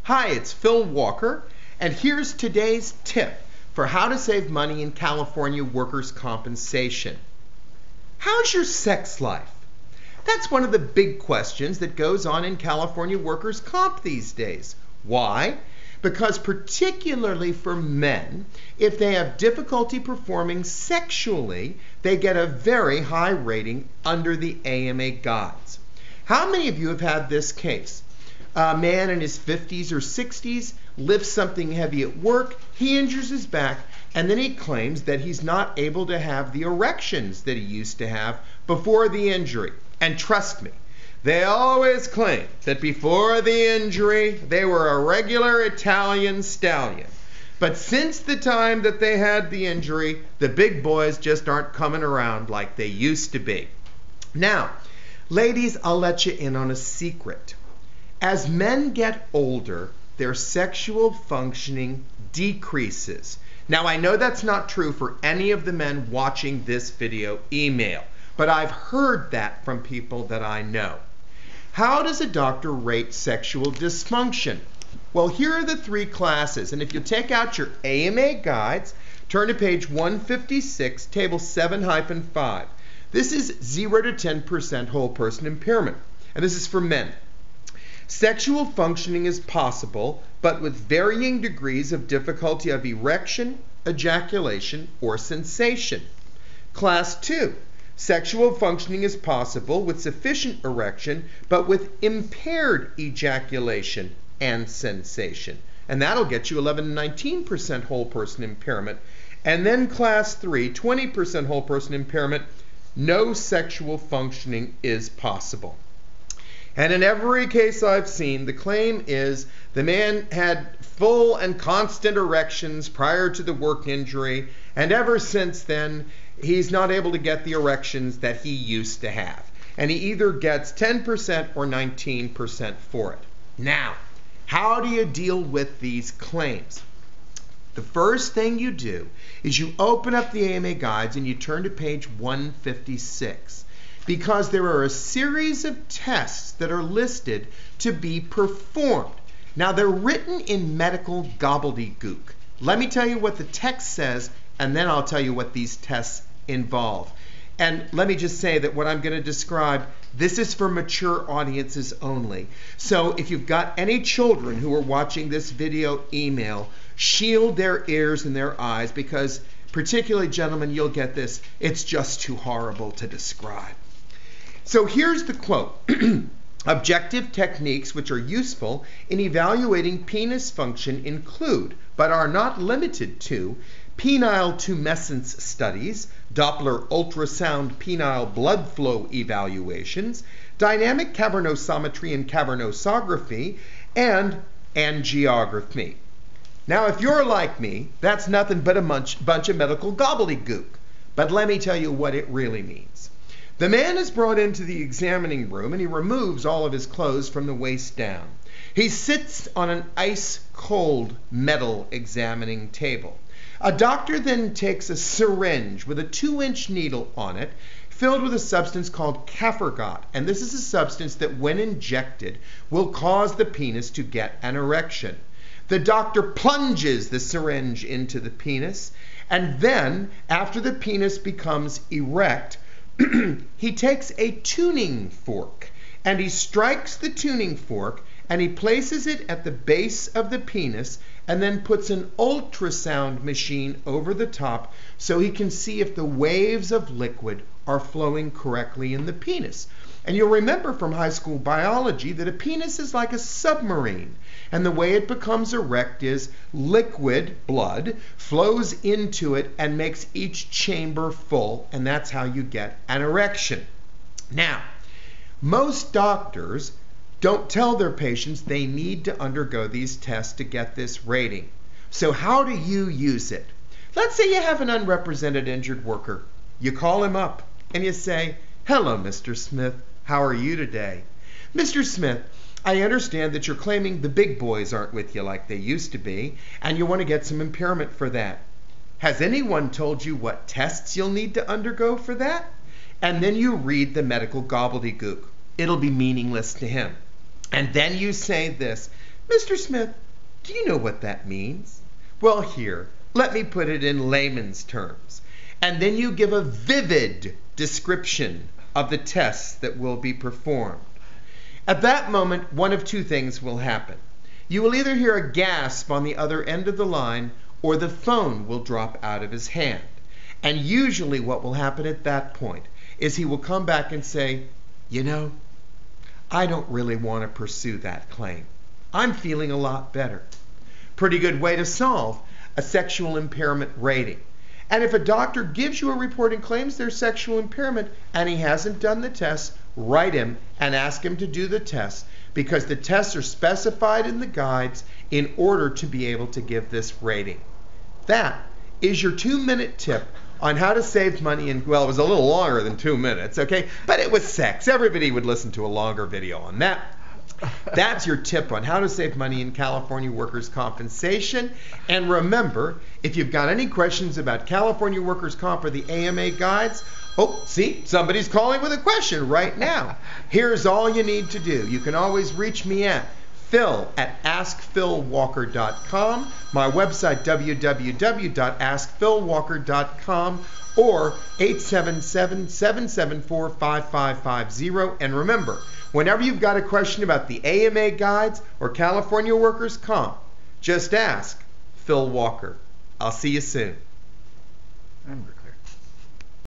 Hi, it's Phil Walker, and here's today's tip for how to save money in California workers' compensation. How's your sex life? That's one of the big questions that goes on in California workers' comp these days. Why? Because particularly for men, if they have difficulty performing sexually, they get a very high rating under the AMA guides. How many of you have had this case? A man in his 50s or 60s lifts something heavy at work, he injures his back, and then he claims that he's not able to have the erections that he used to have before the injury. And trust me, they always claim that before the injury, they were a regular Italian stallion. But since the time that they had the injury, the big boys just aren't coming around like they used to be. Now, ladies, I'll let you in on a secret. As men get older, their sexual functioning decreases. Now, I know that's not true for any of the men watching this video email, but I've heard that from people that I know. How does a doctor rate sexual dysfunction? Well, here are the three classes, and if you take out your AMA guides, turn to page 156, table 7-5. This is 0 to 10% whole person impairment, and this is for men. Sexual functioning is possible, but with varying degrees of difficulty of erection, ejaculation, or sensation. Class 2. Sexual functioning is possible with sufficient erection, but with impaired ejaculation and sensation. And that'll get you 11 to 19% whole person impairment. And then class 3, 20% whole person impairment, no sexual functioning is possible. And in every case I've seen, the claim is the man had full and constant erections prior to the work injury, and ever since then, he's not able to get the erections that he used to have. And he either gets 10% or 19% for it. Now, how do you deal with these claims? The first thing you do is you open up the AMA guides and you turn to page 156. Because there are a series of tests that are listed to be performed. Now, they're written in medical gobbledygook. Let me tell you what the text says, and then I'll tell you what these tests involve. And let me just say that what I'm going to describe, this is for mature audiences only. So if you've got any children who are watching this video email, shield their ears and their eyes, because particularly, gentlemen, you'll get this. It's just too horrible to describe. So here's the quote. Objective techniques which are useful in evaluating penis function include, but are not limited to, penile tumescence studies, Doppler ultrasound penile blood flow evaluations, dynamic cavernosometry and cavernosography, and angiography. Now, if you're like me, that's nothing but a bunch of medical gobbledygook. But let me tell you what it really means. The man is brought into the examining room and he removes all of his clothes from the waist down. He sits on an ice-cold metal examining table. A doctor then takes a syringe with a 2-inch needle on it filled with a substance called Cafergot, and this is a substance that when injected will cause the penis to get an erection. The doctor plunges the syringe into the penis, and then after the penis becomes erect, he takes a tuning fork and he strikes the tuning fork and he places it at the base of the penis and then puts an ultrasound machine over the top so he can see if the waves of liquid are flowing correctly in the penis. And you'll remember from high school biology that a penis is like a submarine, and the way it becomes erect is liquid blood flows into it and makes each chamber full, and that's how you get an erection. Now, most doctors don't tell their patients they need to undergo these tests to get this rating. So how do you use it? Let's say you have an unrepresented injured worker. You call him up and you say, "Hello, Mr. Smith. How are you today? Mr. Smith, I understand that you're claiming the big boys aren't with you like they used to be, and you want to get some impairment for that. Has anyone told you what tests you'll need to undergo for that?" And then you read the medical gobbledygook. It'll be meaningless to him. And then you say this, Mr. Smith, do you know what that means? Well, here, let me put it in layman's terms. And then you give a vivid description of the tests that will be performed. At that moment, one of two things will happen. You will either hear a gasp on the other end of the line, or the phone will drop out of his hand. And usually what will happen at that point is he will come back and say, you know, I don't really want to pursue that claim. I'm feeling a lot better. Pretty good way to solve a sexual impairment rating. And if a doctor gives you a report and claims there's sexual impairment and he hasn't done the test, write him and ask him to do the test, because the tests are specified in the guides in order to be able to give this rating. That is your 2-minute tip on how to save money in, well, it was a little longer than 2 minutes, okay? But it was sex. Everybody would listen to a longer video on that. That's your tip on how to save money in California workers' compensation. And remember, if you've got any questions about California workers' comp or the AMA guides, oh, see, somebody's calling with a question right now. Here's all you need to do. You can always reach me at phil@AskPhilWalker.com, my website www.AskPhilWalker.com, or 877-774-5550. And remember, whenever you've got a question about the AMA guides or California workers' comp, just ask Phil Walker. I'll see you soon.